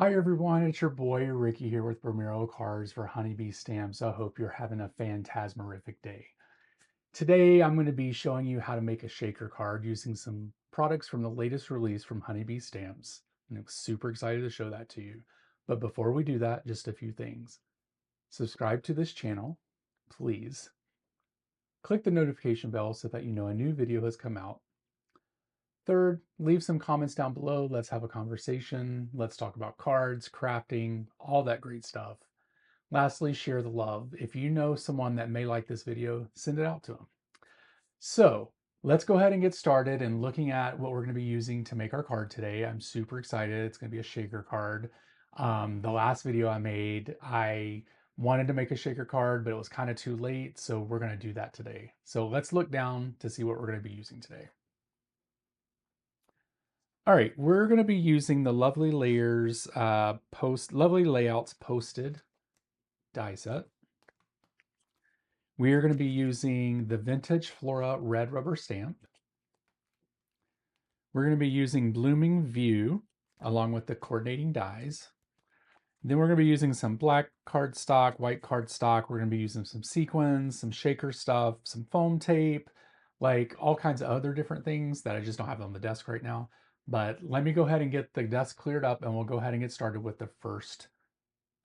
Hi everyone, it's your boy Ricky here with Romero Cars for Honeybee Stamps. I hope you're having a phantasmerific day. Today I'm going to be showing you how to make a shaker card using some products from the latest release from Honeybee Stamps. And I'm super excited to show that to you. But before we do that, just a few things. Subscribe to this channel, please. Click the notification bell so that you know a new video has come out. Third, leave some comments down below. Let's have a conversation. Let's talk about cards, crafting, all that great stuff. Lastly, share the love. If you know someone that may like this video, send it out to them. So let's go ahead and get started and looking at what we're going to be using to make our card today. I'm super excited. It's going to be a shaker card. The last video I made, I wanted to make a shaker card, but it was kind of too late. So we're going to do that today. So let's look down to see what we're going to be using today. All right, we're going to be using the Lovely Layers Lovely Layouts Posted die set. We are going to be using the Vintage Flora red rubber stamp. We're going to be using Blooming View along with the coordinating dies. Then we're going to be using some black cardstock, white cardstock. We're going to be using some sequins, some shaker stuff, some foam tape, like all kinds of other different things that I just don't have on the desk right now. But let me go ahead and get the desk cleared up and we'll go ahead and get started with the first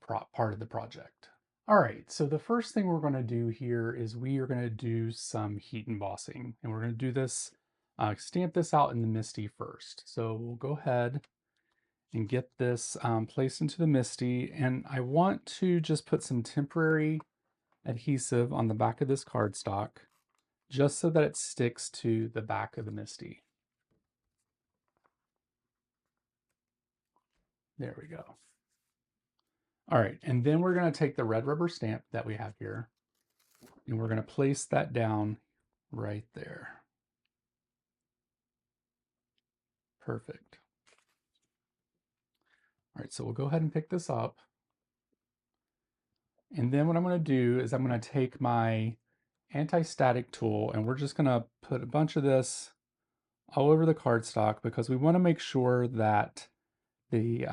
part of the project. All right, so the first thing we're going to do here is we are going to do some heat embossing, and we're going to do this, stamp this out in the MISTI first. So we'll go ahead and get this placed into the MISTI, and I want to just put some temporary adhesive on the back of this cardstock, just so that it sticks to the back of the MISTI. There we go. All right, and then we're going to take the red rubber stamp that we have here, and we're going to place that down right there. Perfect. All right, so we'll go ahead and pick this up. And then what I'm going to do is I'm going to take my anti-static tool and we're just going to put a bunch of this all over the cardstock because we want to make sure that the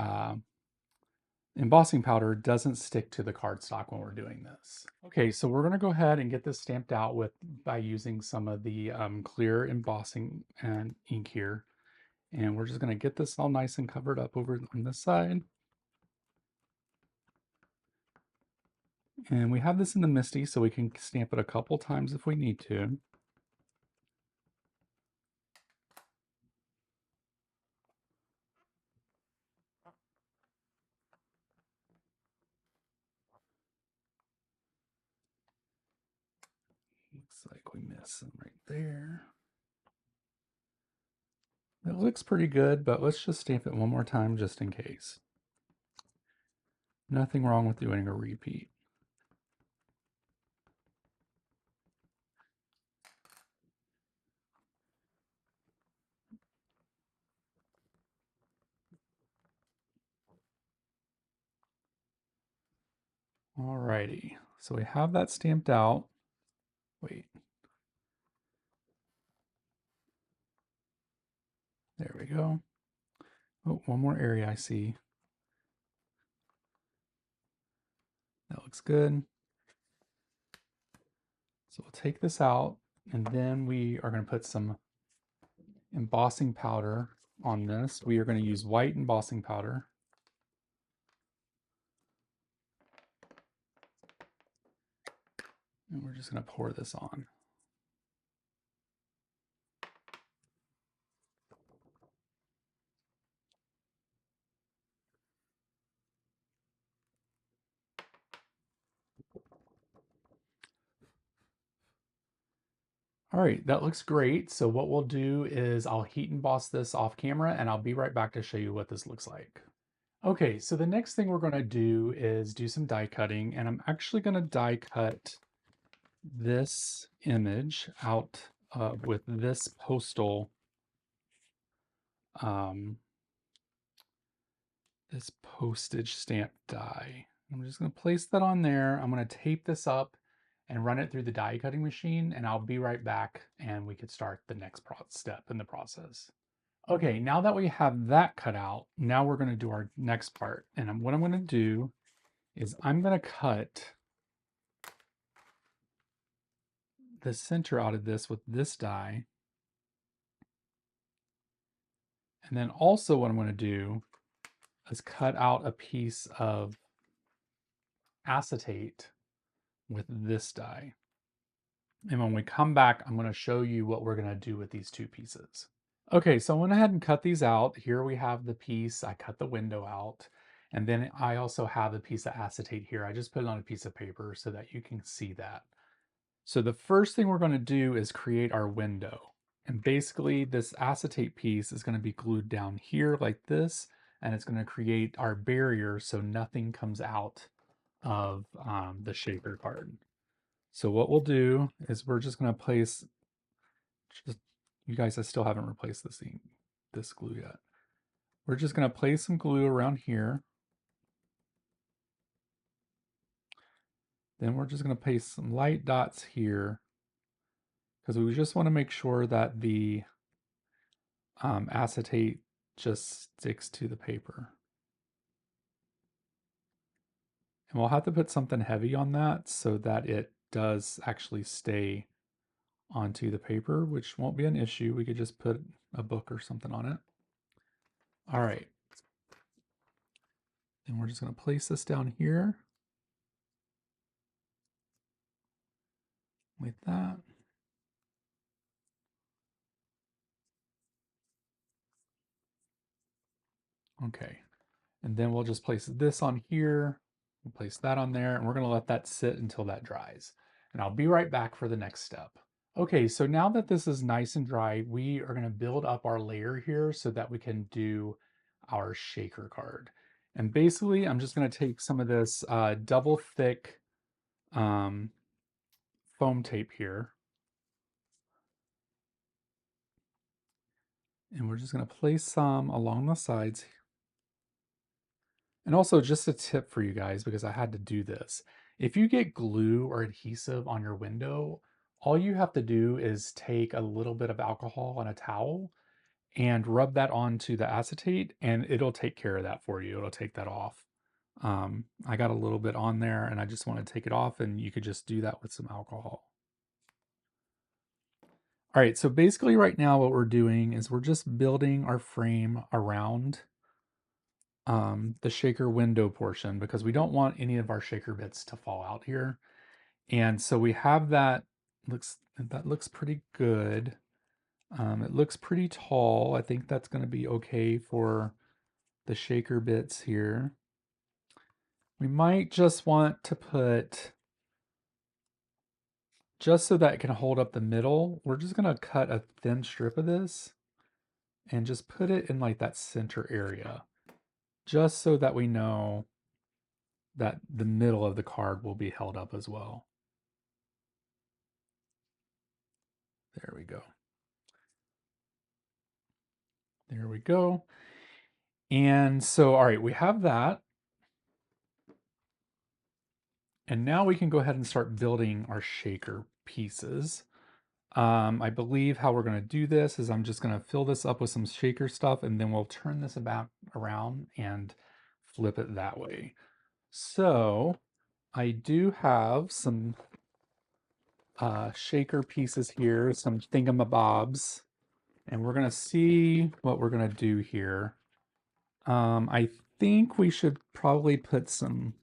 embossing powder doesn't stick to the cardstock when we're doing this. Okay, so we're going to go ahead and get this stamped out by using some of the clear embossing and ink here. And we're just going to get this all nice and covered up over on this side. And we have this in the MISTI, so we can stamp it a couple times if we need to. Looks like we missed some right there. It looks pretty good, but let's just stamp it one more time just in case. Nothing wrong with doing a repeat. Alrighty, so we have that stamped out. Wait. There we go. Oh, one more area I see. That looks good. So we'll take this out, and then we are going to put some embossing powder on this. We are going to use white embossing powder. And we're just going to pour this on. All right, that looks great. So what we'll do is I'll heat emboss this off camera and I'll be right back to show you what this looks like. Okay, so the next thing we're going to do is do some die cutting, and I'm actually going to die cut this image out with this this postage stamp die. I'm just going to place that on there. I'm going to tape this up and run it through the die cutting machine, and I'll be right back and we could start the next step in the process. Okay, now that we have that cut out, now we're going to do our next part. And what I'm going to do is I'm going to cut the center out of this with this die. And then also what I'm going to do is cut out a piece of acetate with this die. And when we come back, I'm going to show you what we're going to do with these two pieces. Okay, so I went ahead and cut these out. Here we have the piece. I cut the window out. And then I also have a piece of acetate here. I just put it on a piece of paper so that you can see that. So the first thing we're going to do is create our window. And basically this acetate piece is going to be glued down here like this, and it's going to create our barrier so nothing comes out of the shaker card. So what we'll do is we're just going to place, you guys, I still haven't replaced this glue yet. We're just going to place some glue around here. Then we're just going to place some light dots here because we just want to make sure that the acetate just sticks to the paper. And we'll have to put something heavy on that so that it does actually stay onto the paper, which won't be an issue. We could just put a book or something on it. All right. Then we're just going to place this down here like that. Okay. And then we'll just place this on here, we'll place that on there, and we're going to let that sit until that dries. And I'll be right back for the next step. Okay, so now that this is nice and dry, we are going to build up our layer here so that we can do our shaker card. And basically, I'm just going to take some of this double thick foam tape here. And we're just going to place some along the sides. And also just a tip for you guys, because I had to do this. If you get glue or adhesive on your window, all you have to do is take a little bit of alcohol on a towel and rub that onto the acetate, and it'll take care of that for you. It'll take that off. I got a little bit on there and I just want to take it off, and you could just do that with some alcohol. All right, so basically right now what we're doing is we're just building our frame around the shaker window portion because we don't want any of our shaker bits to fall out here. And so we have that looks pretty good. It looks pretty tall. I think that's going to be okay for the shaker bits here. We might just want to put, just so that it can hold up the middle, we're just going to cut a thin strip of this and just put it in like that center area, just so that we know that the middle of the card will be held up as well. There we go. There we go. And so, all right, we have that. And now we can go ahead and start building our shaker pieces. I believe how we're going to do this is I'm just going to fill this up with some shaker stuff, and then we'll turn this about around and flip it that way. So I do have some shaker pieces here, some thingamabobs, and we're going to see what we're going to do here. I think we should probably put some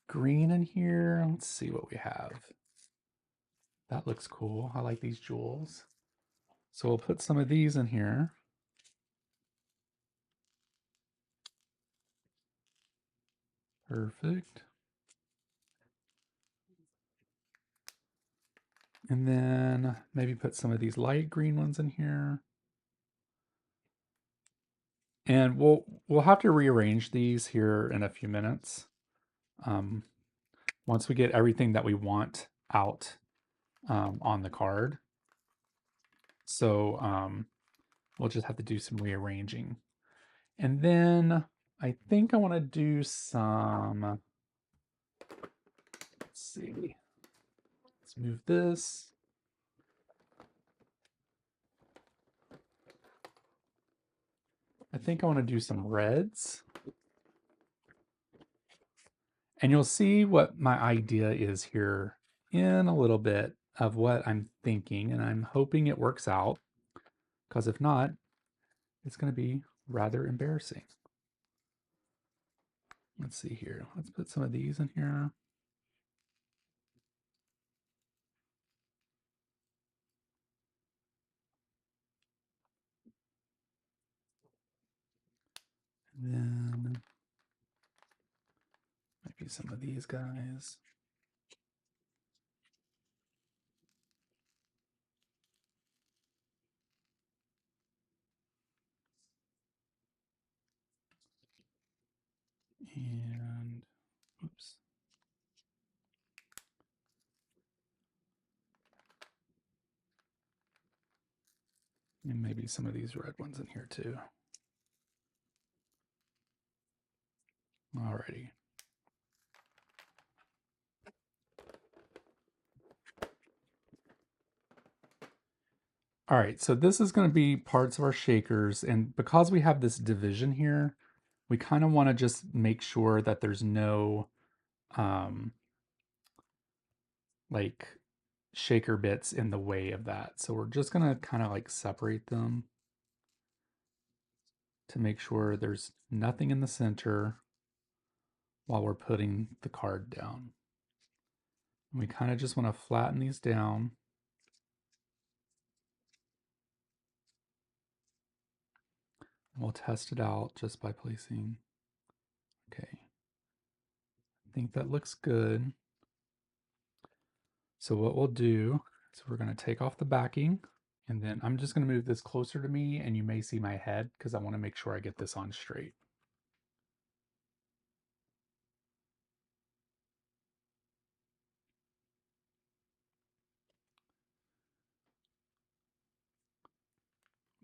green in here. Let's see what we have. That looks cool. I like these jewels. So we'll put some of these in here. Perfect. And then maybe put some of these light green ones in here. And we'll have to rearrange these here in a few minutes. Once we get everything that we want out on the card. So we'll just have to do some rearranging. And then I think I want to do some, let's see, let's move this. I think I want to do some reds. And you'll see what my idea is here in a little bit of what I'm thinking, and I'm hoping it works out, because if not, it's going to be rather embarrassing. Let's see here. Let's put some of these in here. And then maybe some of these guys. And oops. And maybe some of these red ones in here too. Alrighty. All right, so this is going to be parts of our shakers, and because we have this division here, we kind of want to just make sure that there's no like shaker bits in the way of that. So we're just going to kind of like separate them to make sure there's nothing in the center while we're putting the card down. And we kind of just want to flatten these down. We'll test it out just by placing. Okay. I think that looks good. So what we'll do is we're going to take off the backing, and then I'm just going to move this closer to me, and you may see my head because I want to make sure I get this on straight.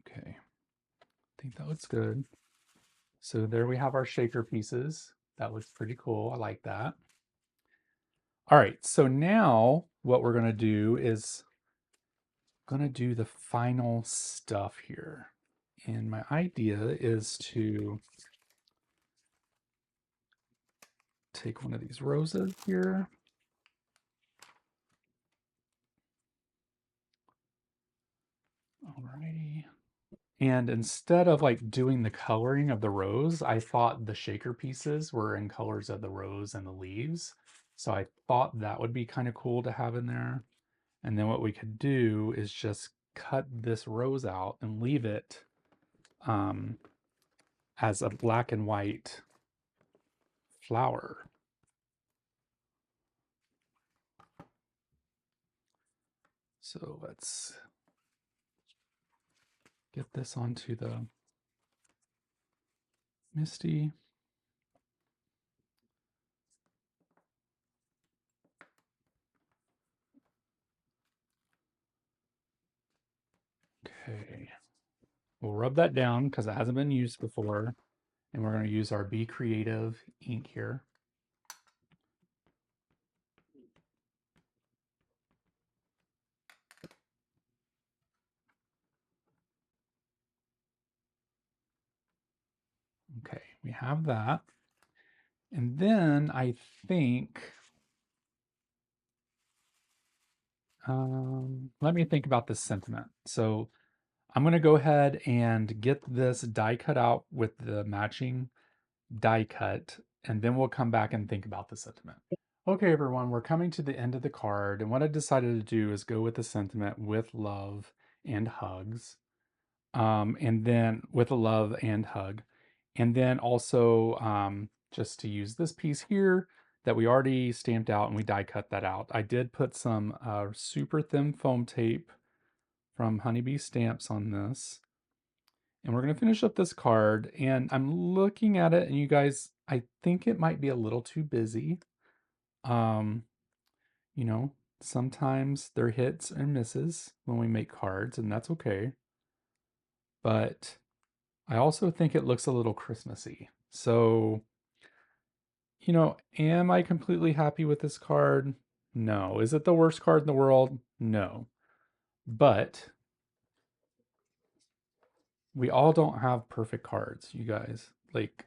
Okay. I think that looks good. So there we have our shaker pieces. That looks pretty cool. I like that. All right, so now what we're gonna do is gonna do the final stuff here. And my idea is to take one of these roses here. Alrighty. And instead of like doing the coloring of the rose, I thought the shaker pieces were in colors of the rose and the leaves. So I thought that would be kind of cool to have in there. And then what we could do is just cut this rose out and leave it as a black and white flower. So let's get this onto the Misty. Okay. We'll rub that down because it hasn't been used before. And we're going to use our Be Creative ink here. Okay, we have that. And then I think, let me think about this sentiment. So I'm going to go ahead and get this die cut out with the matching die cut, and then we'll come back and think about the sentiment. Okay, everyone, we're coming to the end of the card, and what I decided to do is go with the sentiment with love and hugs, and then with a love and hug, and then also just to use this piece here that we already stamped out and we die cut that out. I did put some super thin foam tape from Honeybee Stamps on this. And we're going to finish up this card, and I'm looking at it, and you guys, I think it might be a little too busy. Um, you know, sometimes there are hits and misses when we make cards, and that's okay. But I also think it looks a little Christmassy. So, am I completely happy with this card? No. Is it the worst card in the world? No. But We all don't have perfect cards, you guys. Like,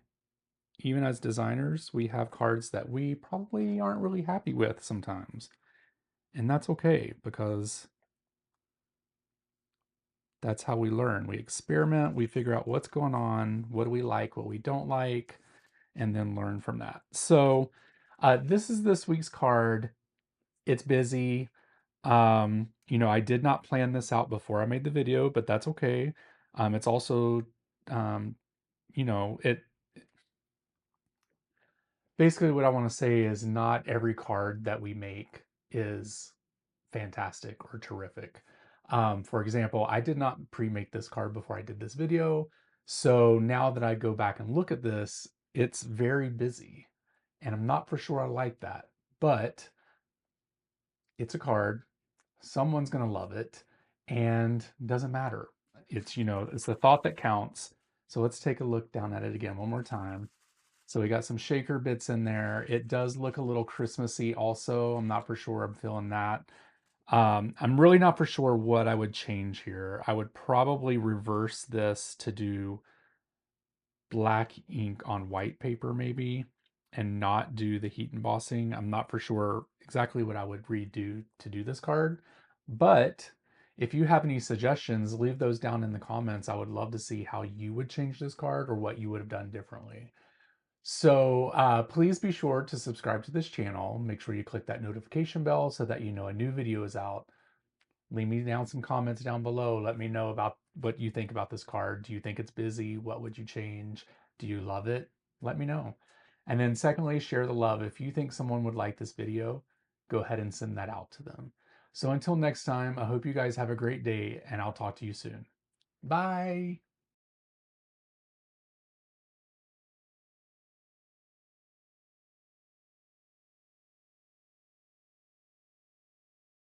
even as designers, we have cards that we probably aren't really happy with sometimes. And that's okay because that's how we learn. We experiment, we figure out what's going on, what do we like, what we don't like, and then learn from that. So, this is this week's card. It's busy. I did not plan this out before I made the video, but that's okay. It's also, um, it basically what I want to say is not every card that we make is fantastic or terrific. For example, I did not pre-make this card before I did this video. So now that I go back and look at this, it's very busy. And I'm not for sure I like that. But it's a card. Someone's going to love it. And it doesn't matter. It's the thought that counts. So let's take a look down at it again one more time. So we got some shaker bits in there. It does look a little Christmassy also. I'm not for sure I'm feeling that. I'm really not for sure what I would change here. I would probably reverse this to do black ink on white paper maybe and not do the heat embossing. I'm not for sure exactly what I would redo to do this card, but if you have any suggestions, leave those down in the comments. I would love to see how you would change this card or what you would have done differently. So please be sure to subscribe to this channel. Make sure you click that notification bell so that you know a new video is out. Leave me down some comments down below. Let me know about what you think about this card. Do you think it's busy? What would you change? Do you love it? Let me know. And then secondly, share the love. If you think someone would like this video, go ahead and send that out to them. So until next time, I hope you guys have a great day and I'll talk to you soon. Bye.